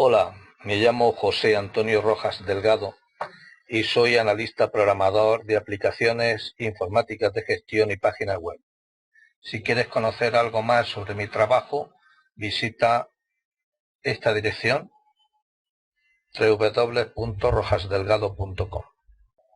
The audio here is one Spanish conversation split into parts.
Hola, me llamo José Antonio Rojas Delgado y soy analista programador de aplicaciones informáticas de gestión y páginas web. Si quieres conocer algo más sobre mi trabajo, visita esta dirección www.rojasdelgado.com.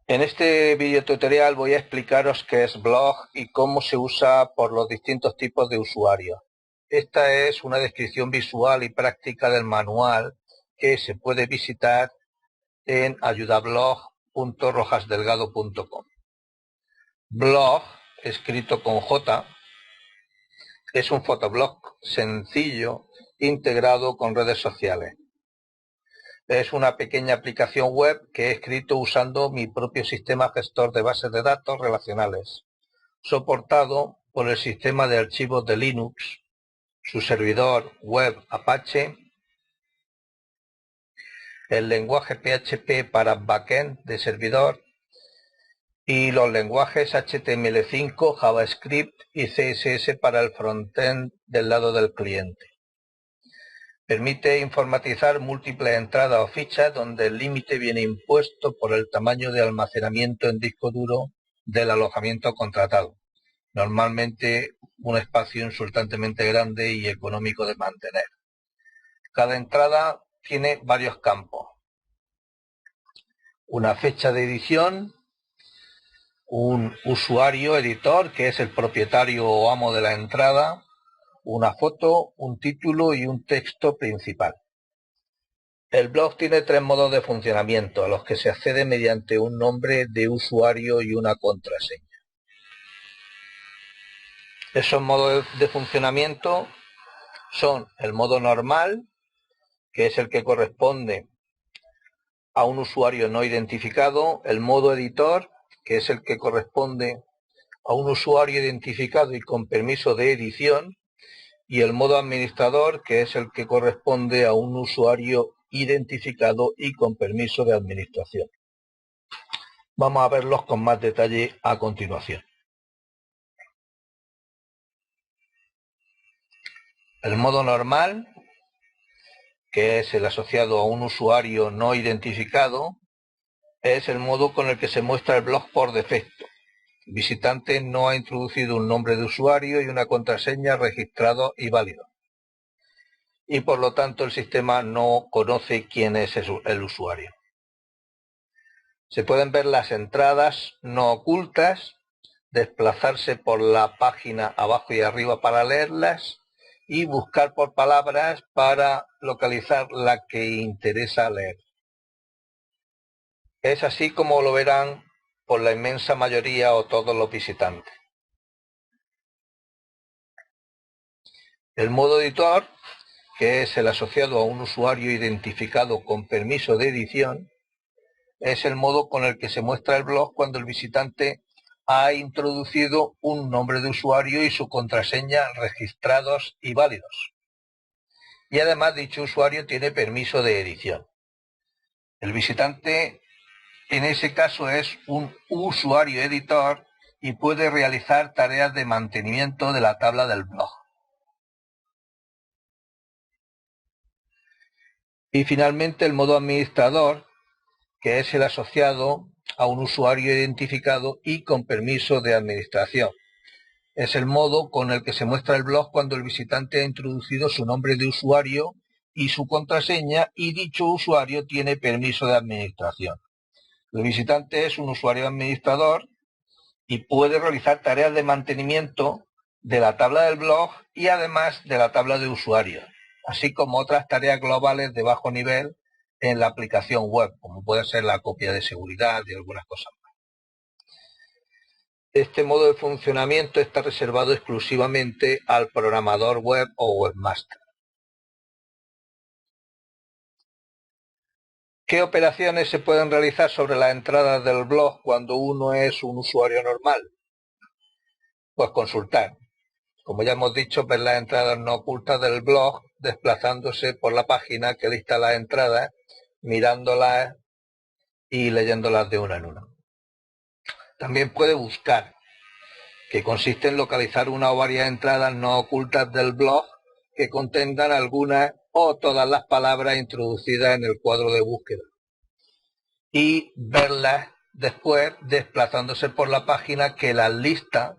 En este video tutorial voy a explicaros qué es blog y cómo se usa por los distintos tipos de usuarios. Esta es una descripción visual y práctica del manual que se puede visitar en ayudablog.rojasdelgado.com. Blog, escrito con J, es un fotoblog sencillo integrado con redes sociales. Es una pequeña aplicación web que he escrito usando mi propio sistema gestor de bases de datos relacionales, soportado por el sistema de archivos de Linux, su servidor web Apache, el lenguaje PHP para backend de servidor y los lenguajes HTML5, JavaScript y CSS para el frontend del lado del cliente. Permite informatizar múltiples entradas o fichas donde el límite viene impuesto por el tamaño de almacenamiento en disco duro del alojamiento contratado. Normalmente un espacio insultantemente grande y económico de mantener. Cada entrada tiene varios campos. Una fecha de edición, un usuario editor que es el propietario o amo de la entrada, una foto, un título y un texto principal. El blog tiene tres modos de funcionamiento a los que se accede mediante un nombre de usuario y una contraseña. Esos modos de funcionamiento son el modo normal, que es el que corresponde a un usuario no identificado, el modo editor, que es el que corresponde a un usuario identificado y con permiso de edición, y el modo administrador, que es el que corresponde a un usuario identificado y con permiso de administración. Vamos a verlos con más detalle a continuación. El modo normal, que es el asociado a un usuario no identificado, es el modo con el que se muestra el blog por defecto. El visitante no ha introducido un nombre de usuario y una contraseña registrados y válidos, y por lo tanto el sistema no conoce quién es el usuario. Se pueden ver las entradas no ocultas, desplazarse por la página abajo y arriba para leerlas y buscar por palabras para localizar la que interesa leer. Es así como lo verán por la inmensa mayoría o todos los visitantes. El modo editor, que es el asociado a un usuario identificado con permiso de edición, es el modo con el que se muestra el blog cuando el visitante ha introducido un nombre de usuario y su contraseña registrados y válidos. Y además dicho usuario tiene permiso de edición. El visitante en ese caso es un usuario editor y puede realizar tareas de mantenimiento de la tabla del blog. Y finalmente el modo administrador, que es el asociado a un usuario identificado y con permiso de administración. Es el modo con el que se muestra el blog cuando el visitante ha introducido su nombre de usuario y su contraseña y dicho usuario tiene permiso de administración. El visitante es un usuario administrador y puede realizar tareas de mantenimiento de la tabla del blog y además de la tabla de usuarios, así como otras tareas globales de bajo nivel en la aplicación web, como puede ser la copia de seguridad y algunas cosas más. Este modo de funcionamiento está reservado exclusivamente al programador web o webmaster. ¿Qué operaciones se pueden realizar sobre las entradas del blog cuando uno es un usuario normal? Pues consultar. Como ya hemos dicho, ver las entradas no ocultas del blog, desplazándose por la página que lista las entradas, mirándolas y leyéndolas de una en una. También puede buscar, que consiste en localizar una o varias entradas no ocultas del blog que contengan algunas o todas las palabras introducidas en el cuadro de búsqueda y verlas después desplazándose por la página, que las lista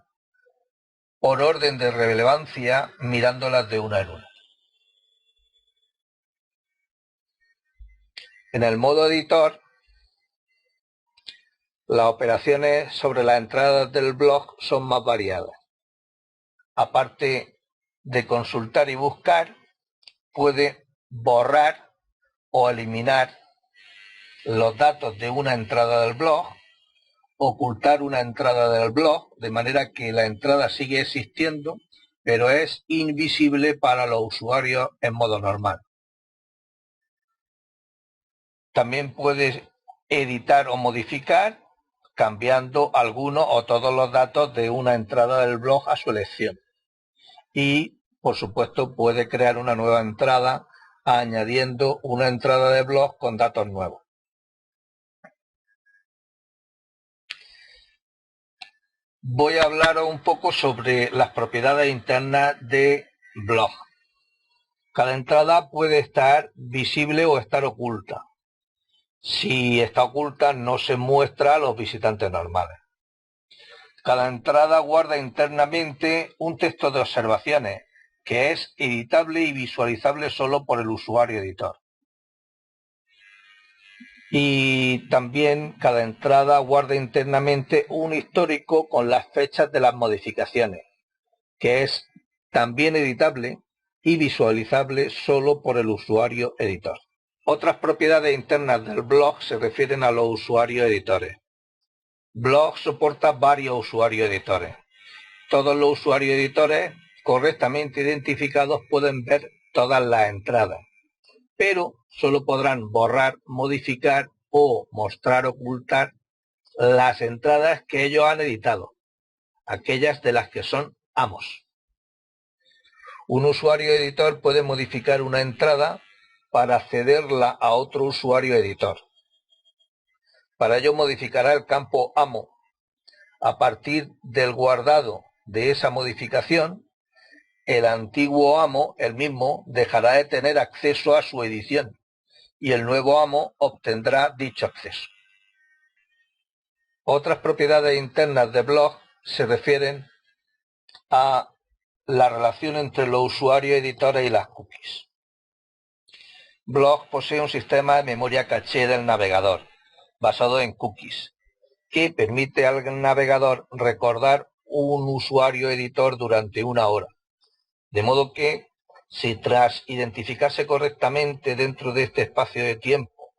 por orden de relevancia mirándolas de una en una. En el modo editor, las operaciones sobre las entradas del blog son más variadas. Aparte de consultar y buscar, puede borrar o eliminar los datos de una entrada del blog, ocultar una entrada del blog, de manera que la entrada sigue existiendo, pero es invisible para los usuarios en modo normal. También puede editar o modificar, cambiando algunos o todos los datos de una entrada del blog a su elección. Y, por supuesto, puede crear una nueva entrada añadiendo una entrada de blog con datos nuevos. Voy a hablaros un poco sobre las propiedades internas de blog. Cada entrada puede estar visible o estar oculta. Si está oculta, no se muestra a los visitantes normales. Cada entrada guarda internamente un texto de observaciones que es editable y visualizable solo por el usuario editor. Y también cada entrada guarda internamente un histórico con las fechas de las modificaciones, que es también editable y visualizable solo por el usuario editor. Otras propiedades internas del blog se refieren a los usuarios editores. Blog soporta varios usuarios editores. Todos los usuarios editores correctamente identificados pueden ver todas las entradas, pero solo podrán borrar, modificar o mostrar ocultar las entradas que ellos han editado, aquellas de las que son amos. Un usuario editor puede modificar una entrada para cederla a otro usuario editor. Para ello modificará el campo amo. A partir del guardado de esa modificación, el antiguo amo, el mismo, dejará de tener acceso a su edición y el nuevo amo obtendrá dicho acceso. Otras propiedades internas de blog se refieren a la relación entre los usuarios editores y las cookies. Blog posee un sistema de memoria caché del navegador, basado en cookies, que permite al navegador recordar un usuario editor durante una hora. De modo que, si tras identificarse correctamente dentro de este espacio de tiempo,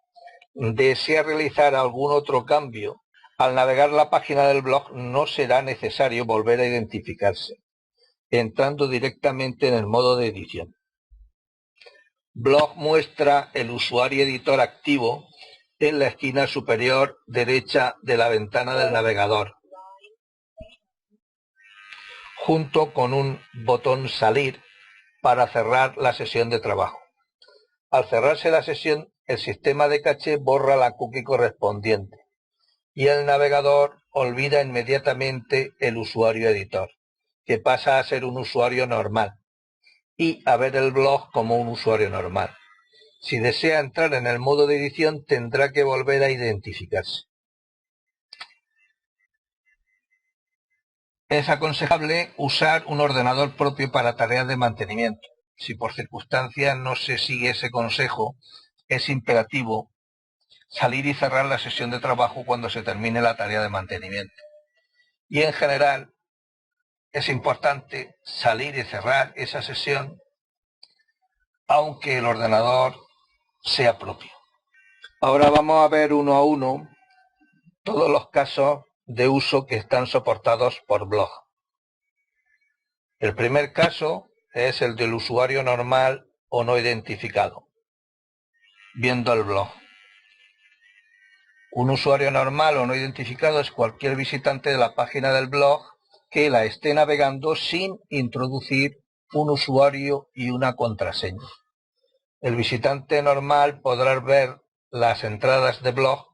desea realizar algún otro cambio, al navegar la página del blog no será necesario volver a identificarse, entrando directamente en el modo de edición. Blog muestra el usuario editor activo en la esquina superior derecha de la ventana del navegador, junto con un botón salir para cerrar la sesión de trabajo. Al cerrarse la sesión, el sistema de caché borra la cookie correspondiente y el navegador olvida inmediatamente el usuario editor, que pasa a ser un usuario normal y a ver el blog como un usuario normal. Si desea entrar en el modo de edición, tendrá que volver a identificarse. Es aconsejable usar un ordenador propio para tareas de mantenimiento. Si por circunstancias no se sigue ese consejo, es imperativo salir y cerrar la sesión de trabajo cuando se termine la tarea de mantenimiento. Y en general, es importante salir y cerrar esa sesión, aunque el ordenador sea propio. Ahora vamos a ver uno a uno todos los casos de uso que están soportados por blog. El primer caso es el del usuario normal o no identificado, viendo el blog. Un usuario normal o no identificado es cualquier visitante de la página del blog que la esté navegando sin introducir un usuario y una contraseña. El visitante normal podrá ver las entradas de blog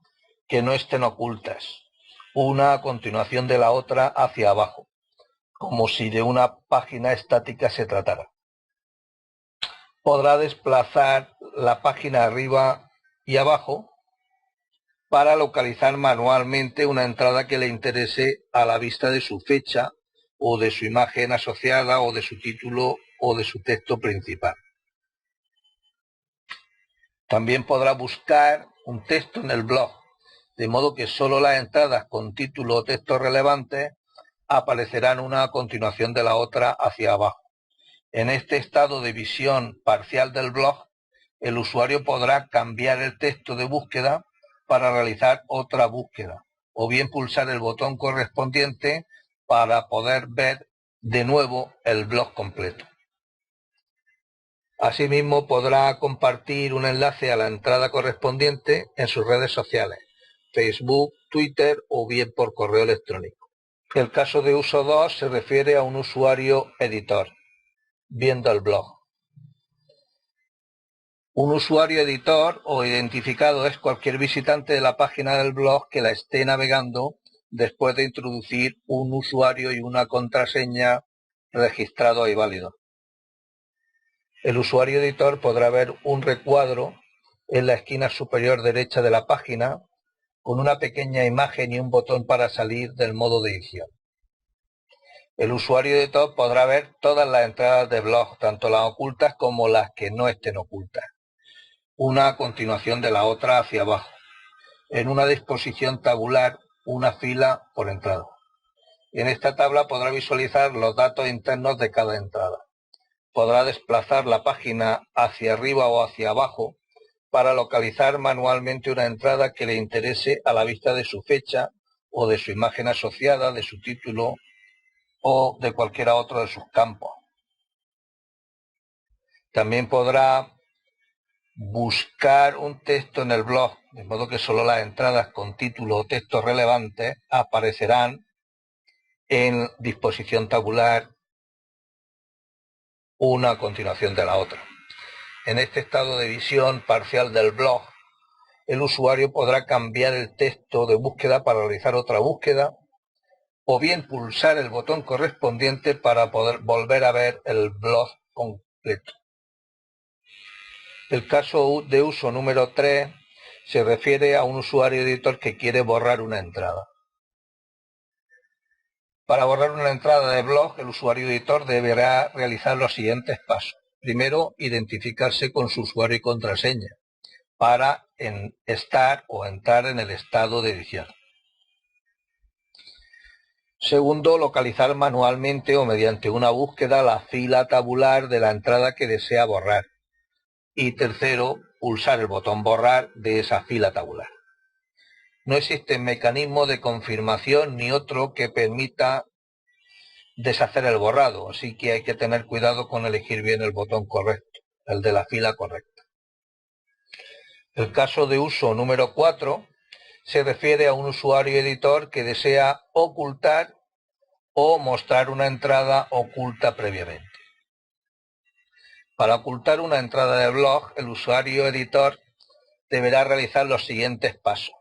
que no estén ocultas, una a continuación de la otra hacia abajo, como si de una página estática se tratara. podrá desplazar la página arriba y abajo para localizar manualmente una entrada que le interese a la vista de su fecha o de su imagen asociada o de su título o de su texto principal. También podrá buscar un texto en el blog, de modo que solo las entradas con título o texto relevantes aparecerán una a continuación de la otra hacia abajo. En este estado de visión parcial del blog, el usuario podrá cambiar el texto de búsqueda para realizar otra búsqueda, o bien pulsar el botón correspondiente para poder ver de nuevo el blog completo. Asimismo, podrá compartir un enlace a la entrada correspondiente en sus redes sociales, Facebook, Twitter o bien por correo electrónico. El caso de uso 2 se refiere a un usuario editor, viendo el blog. Un usuario editor o identificado es cualquier visitante de la página del blog que la esté navegando después de introducir un usuario y una contraseña registrado y válido. El usuario editor podrá ver un recuadro en la esquina superior derecha de la página con una pequeña imagen y un botón para salir del modo de edición. El usuario editor podrá ver todas las entradas de blog, tanto las ocultas como las que no estén ocultas, una a continuación de la otra hacia abajo, en una disposición tabular, una fila por entrada. En esta tabla podrá visualizar los datos internos de cada entrada. Podrá desplazar la página hacia arriba o hacia abajo para localizar manualmente una entrada que le interese a la vista de su fecha o de su imagen asociada, de su título o de cualquiera otro de sus campos. También podrá buscar un texto en el blog, de modo que solo las entradas con título o texto relevantes aparecerán en disposición tabular una a continuación de la otra. En este estado de visión parcial del blog, el usuario podrá cambiar el texto de búsqueda para realizar otra búsqueda, o bien pulsar el botón correspondiente para poder volver a ver el blog completo. El caso de uso número 3 se refiere a un usuario editor que quiere borrar una entrada. Para borrar una entrada de blog, el usuario editor deberá realizar los siguientes pasos. Primero, identificarse con su usuario y contraseña para estar o entrar en el estado de edición. Segundo, localizar manualmente o mediante una búsqueda la fila tabular de la entrada que desea borrar. Y tercero, pulsar el botón borrar de esa fila tabular. No existe mecanismo de confirmación ni otro que permita deshacer el borrado, así que hay que tener cuidado con elegir bien el botón correcto, el de la fila correcta. El caso de uso número 4 se refiere a un usuario editor que desea ocultar o mostrar una entrada oculta previamente. Para ocultar una entrada de blog, el usuario editor deberá realizar los siguientes pasos.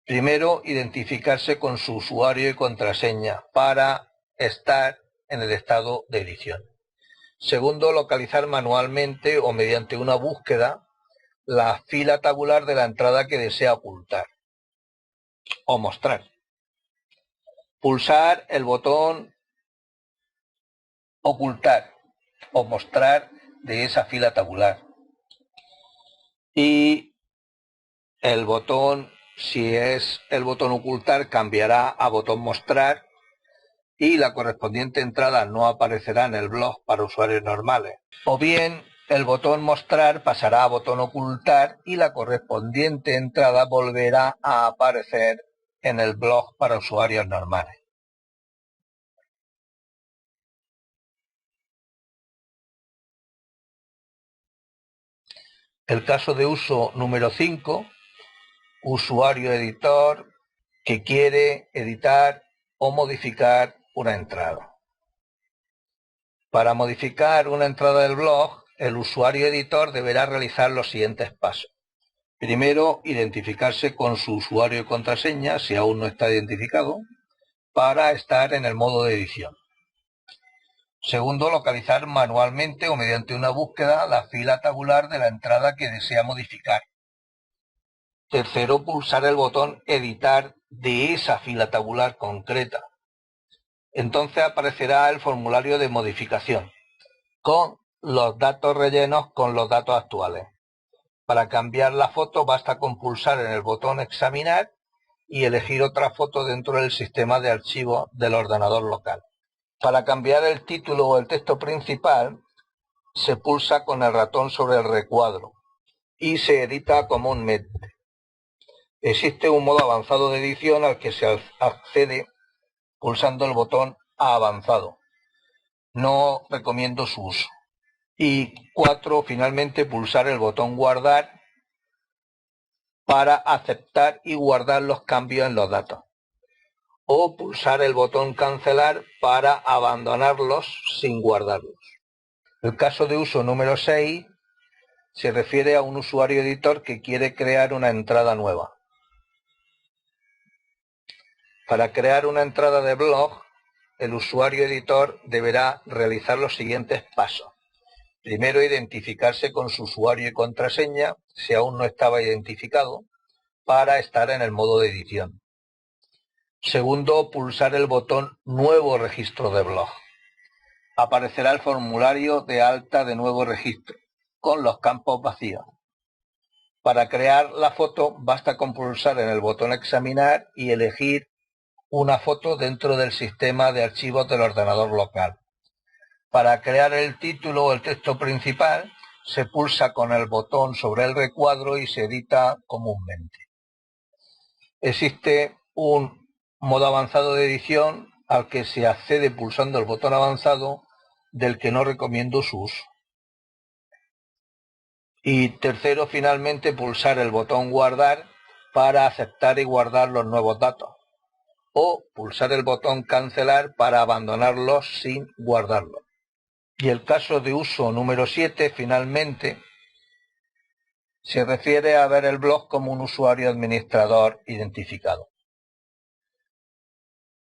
Primero, identificarse con su usuario y contraseña para estar en el estado de edición. Segundo, localizar manualmente o mediante una búsqueda la fila tabular de la entrada que desea ocultar o mostrar. Pulsar el botón ocultar o mostrar de esa fila tabular. Y el botón, si es el botón ocultar, cambiará a botón mostrar y la correspondiente entrada no aparecerá en el blog para usuarios normales. O bien el botón mostrar pasará a botón ocultar y la correspondiente entrada volverá a aparecer en el blog para usuarios normales. El caso de uso número 5, usuario editor que quiere editar o modificar una entrada. Para modificar una entrada del blog, el usuario editor deberá realizar los siguientes pasos. Primero, identificarse con su usuario y contraseña, si aún no está identificado, para estar en el modo de edición. Segundo, localizar manualmente o mediante una búsqueda la fila tabular de la entrada que desea modificar. Tercero, pulsar el botón editar de esa fila tabular concreta. Entonces aparecerá el formulario de modificación con los datos rellenos con los datos actuales. Para cambiar la foto basta con pulsar en el botón examinar y elegir otra foto dentro del sistema de archivos del ordenador local. Para cambiar el título o el texto principal se pulsa con el ratón sobre el recuadro y se edita comúnmente. Existe un modo avanzado de edición al que se accede pulsando el botón avanzado. No recomiendo su uso. Y 4, finalmente, pulsar el botón guardar para aceptar y guardar los cambios en los datos. O pulsar el botón cancelar para abandonarlos sin guardarlos. El caso de uso número 6 se refiere a un usuario editor que quiere crear una entrada nueva. Para crear una entrada de blog, el usuario editor deberá realizar los siguientes pasos. Primero, identificarse con su usuario y contraseña, si aún no estaba identificado, para estar en el modo de edición. Segundo, pulsar el botón Nuevo registro de blog. Aparecerá el formulario de alta de nuevo registro, con los campos vacíos. Para crear la foto, basta con pulsar en el botón Examinar y elegir una foto dentro del sistema de archivos del ordenador local. Para crear el título o el texto principal, se pulsa con el botón sobre el recuadro y se edita comúnmente. Existe un modo avanzado de edición al que se accede pulsando el botón avanzado, del que no recomiendo su uso. Y tercero, finalmente, pulsar el botón guardar para aceptar y guardar los nuevos datos. O pulsar el botón cancelar para abandonarlos sin guardarlos. Y el caso de uso número 7, finalmente, se refiere a ver el blog como un usuario administrador identificado.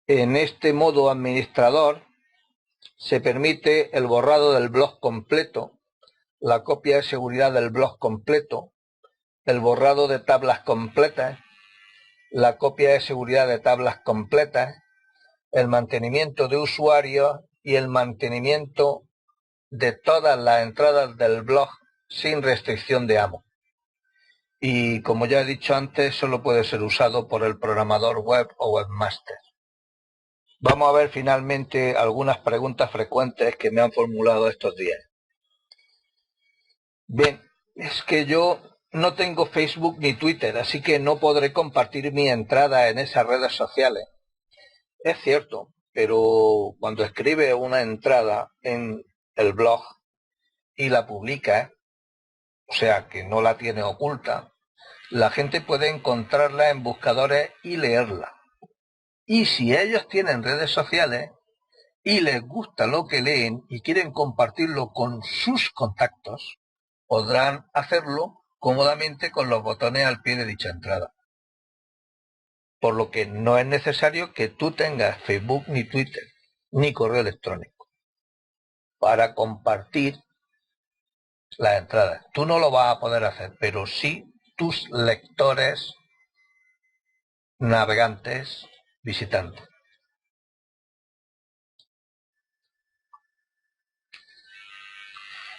En este modo administrador se permite el borrado del blog completo, la copia de seguridad del blog completo, el borrado de tablas completas, la copia de seguridad de tablas completas, el mantenimiento de usuarios y el mantenimiento de todas las entradas del blog sin restricción de amo. Y como ya he dicho antes, solo puede ser usado por el programador web o webmaster. Vamos a ver finalmente algunas preguntas frecuentes que me han formulado estos días. Bien, es que yo no tengo Facebook ni Twitter, así que no podré compartir mi entrada en esas redes sociales. Es cierto, pero cuando escribe una entrada en el blog y la publica, o sea que no la tiene oculta, la gente puede encontrarla en buscadores y leerla. Y si ellos tienen redes sociales y les gusta lo que leen y quieren compartirlo con sus contactos, podrán hacerlo cómodamente con los botones al pie de dicha entrada. Por lo que no es necesario que tú tengas Facebook ni Twitter ni correo electrónico para compartir las entradas. Tú no lo vas a poder hacer, pero sí tus lectores, navegantes, visitantes.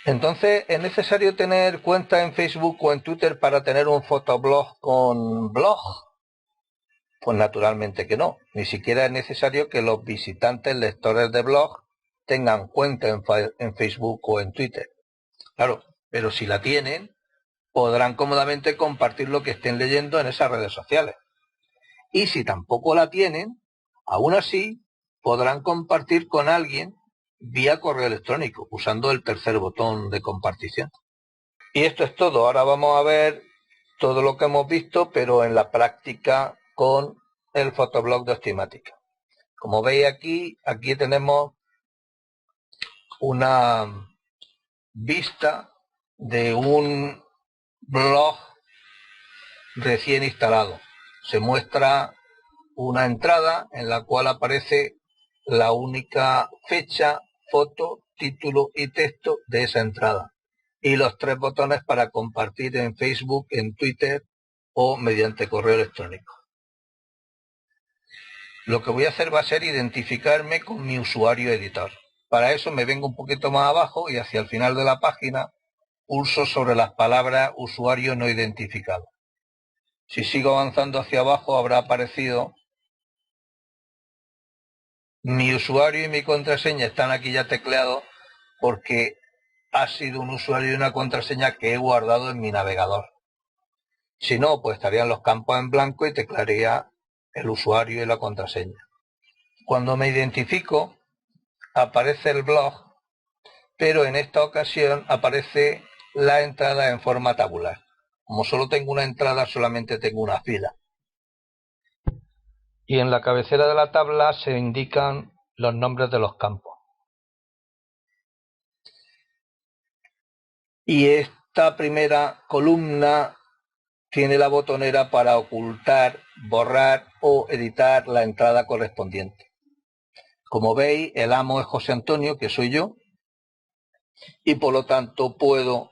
Entonces, ¿es necesario tener cuenta en Facebook o en Twitter para tener un fotoblog con blog? Pues naturalmente que no. Ni siquiera es necesario que los visitantes lectores de blog tengan cuenta en Facebook o en Twitter. Claro, pero si la tienen, podrán cómodamente compartir lo que estén leyendo en esas redes sociales. Y si tampoco la tienen, aún así podrán compartir con alguien vía correo electrónico, usando el tercer botón de compartición. Y esto es todo. Ahora vamos a ver todo lo que hemos visto, pero en la práctica con el fotoblog de Optimática. Como veis aquí tenemos una vista de un blog recién instalado. Se muestra una entrada en la cual aparece la única fecha foto, título y texto de esa entrada. Y los 3 botones para compartir en Facebook, en Twitter o mediante correo electrónico. Lo que voy a hacer va a ser identificarme con mi usuario editor. Para eso me vengo un poquito más abajo y hacia el final de la página pulso sobre las palabras usuario no identificado. Si sigo avanzando hacia abajo habrá aparecido mi usuario y mi contraseña están aquí ya tecleados porque ha sido un usuario y una contraseña que he guardado en mi navegador. Si no, pues estarían los campos en blanco y teclearía el usuario y la contraseña. Cuando me identifico, aparece el blog, pero en esta ocasión aparece la entrada en forma tabular. Como solo tengo una entrada, solamente tengo una fila. Y en la cabecera de la tabla se indican los nombres de los campos. Y esta primera columna tiene la botonera para ocultar, borrar o editar la entrada correspondiente. Como veis, el amo es José Antonio, que soy yo, y por lo tanto puedo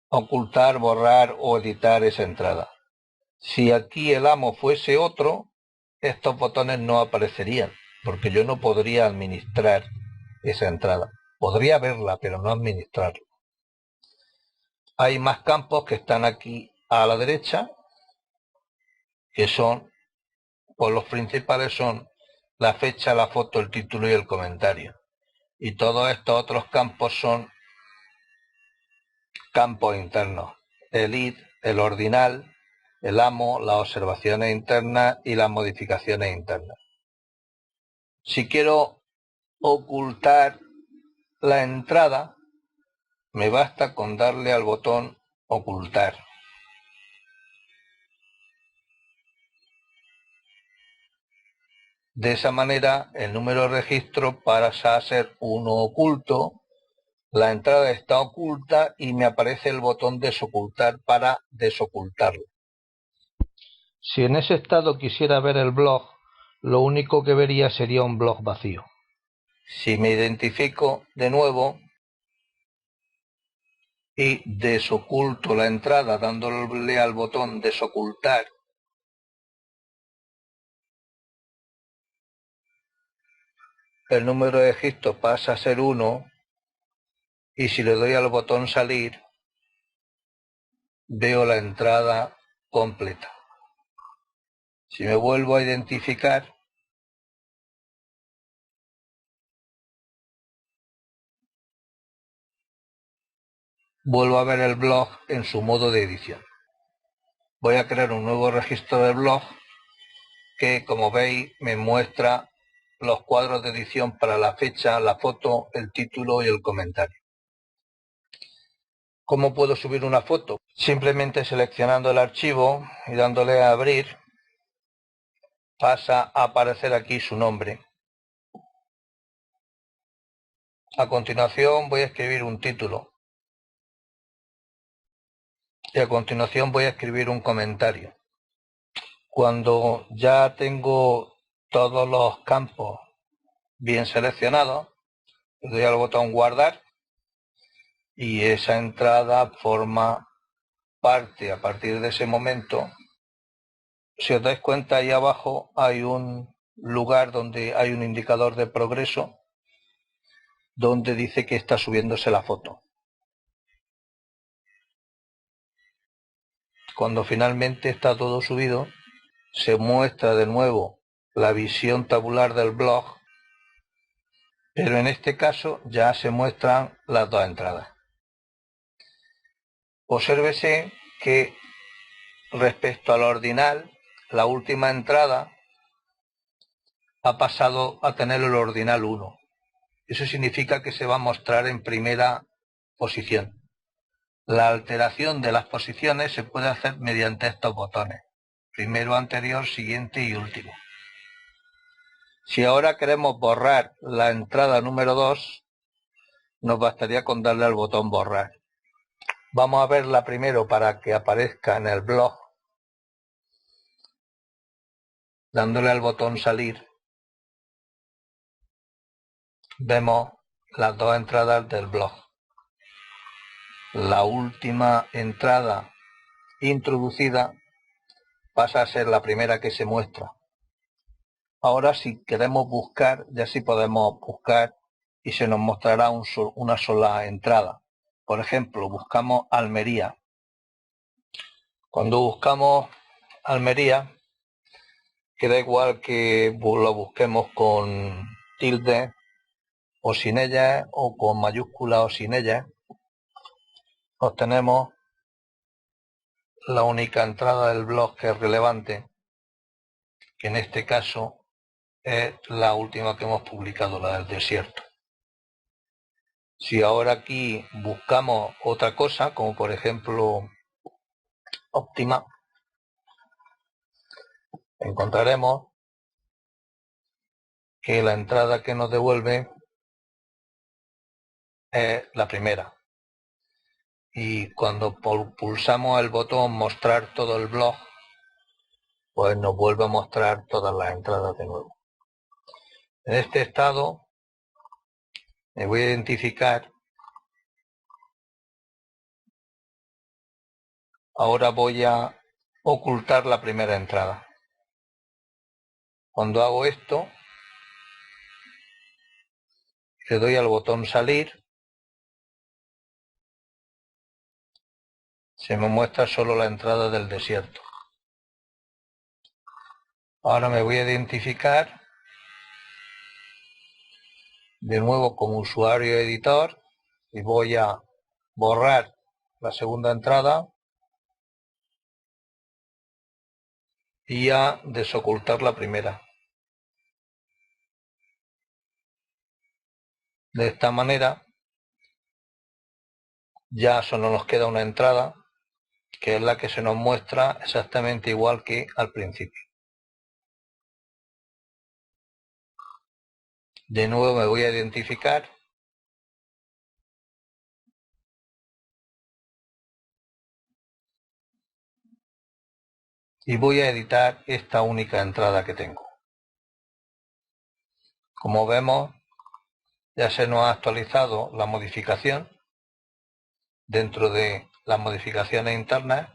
ocultar, borrar o editar esa entrada. Si aquí el amo fuese otro, estos botones no aparecerían, porque yo no podría administrar esa entrada. Podría verla, pero no administrarla. Hay más campos que están aquí a la derecha, que son, pues los principales son la fecha, la foto, el título y el comentario. Y todos estos otros campos son campos internos. El id, el ordinal, el amo, las observaciones internas y las modificaciones internas. Si quiero ocultar la entrada, me basta con darle al botón ocultar. De esa manera, el número de registro pasa a ser 1 oculto, la entrada está oculta y me aparece el botón desocultar para desocultarlo. Si en ese estado quisiera ver el blog, lo único que vería sería un blog vacío. Si me identifico de nuevo y desoculto la entrada dándole al botón desocultar, el número de registro pasa a ser 1 y si le doy al botón salir, veo la entrada completa. Si me vuelvo a identificar, vuelvo a ver el blog en su modo de edición. Voy a crear un nuevo registro del blog que, como veis, me muestra los cuadros de edición para la fecha, la foto, el título y el comentario. ¿Cómo puedo subir una foto? Simplemente seleccionando el archivo y dándole a abrir, pasa a aparecer aquí su nombre. A continuación voy a escribir un título. Y a continuación voy a escribir un comentario. Cuando ya tengo todos los campos bien seleccionados, le doy al botón guardar y esa entrada forma parte a partir de ese momento. Si os dais cuenta, ahí abajo hay un lugar donde hay un indicador de progreso donde dice que está subiéndose la foto. Cuando finalmente está todo subido, se muestra de nuevo la visión tabular del blog, pero en este caso ya se muestran las dos entradas. Obsérvese que respecto al ordinal, la última entrada ha pasado a tener el ordinal 1. Eso significa que se va a mostrar en primera posición. La alteración de las posiciones se puede hacer mediante estos botones. Primero, anterior, siguiente y último. Si ahora queremos borrar la entrada número 2, nos bastaría con darle al botón borrar. Vamos a verla primero para que aparezca en el blog, dándole al botón salir. vemos las dos entradas del blog. La última entrada introducida pasa a ser la primera que se muestra. Ahora, si queremos buscar, ya sí podemos buscar y se nos mostrará una sola entrada. Por ejemplo, buscamos Almería. Cuando buscamos Almería, que da igual que lo busquemos con tilde o sin ella, o con mayúscula o sin ella, obtenemos la única entrada del blog que es relevante, que en este caso es la última que hemos publicado, la del desierto. Si ahora aquí buscamos otra cosa, como por ejemplo Optima, encontraremos que la entrada que nos devuelve es la primera. Y cuando pulsamos el botón mostrar todo el blog, pues nos vuelve a mostrar todas las entradas de nuevo. En este estado me voy a identificar. Ahora voy a ocultar la primera entrada. Cuando hago esto, le doy al botón salir, se me muestra solo la entrada del desierto. Ahora me voy a identificar de nuevo como usuario editor y voy a borrar la segunda entrada y a desocultar la primera. De esta manera ya solo nos queda una entrada, que es la que se nos muestra exactamente igual que al principio. De nuevo me voy a identificar y voy a editar esta única entrada que tengo. Como vemos, ya se nos ha actualizado la modificación. Dentro de las modificaciones internas,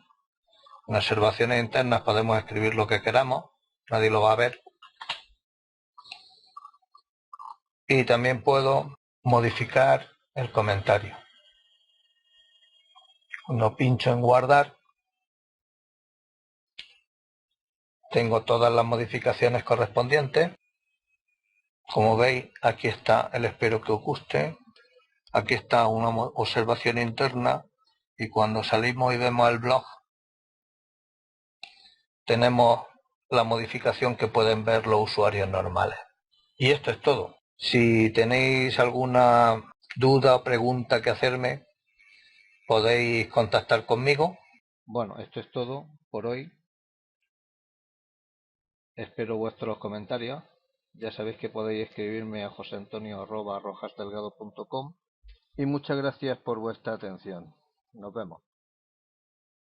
en observaciones internas podemos escribir lo que queramos, nadie lo va a ver. Y también puedo modificar el comentario. Cuando pincho en guardar, tengo todas las modificaciones correspondientes. Como veis, aquí está el espero que os guste. Aquí está una observación interna y cuando salimos y vemos el blog, tenemos la modificación que pueden ver los usuarios normales. Y esto es todo. Si tenéis alguna duda o pregunta que hacerme, podéis contactar conmigo. Bueno, esto es todo por hoy. Espero vuestros comentarios. Ya sabéis que podéis escribirme a joseantonio@rojasdelgado.com y muchas gracias por vuestra atención. Nos vemos.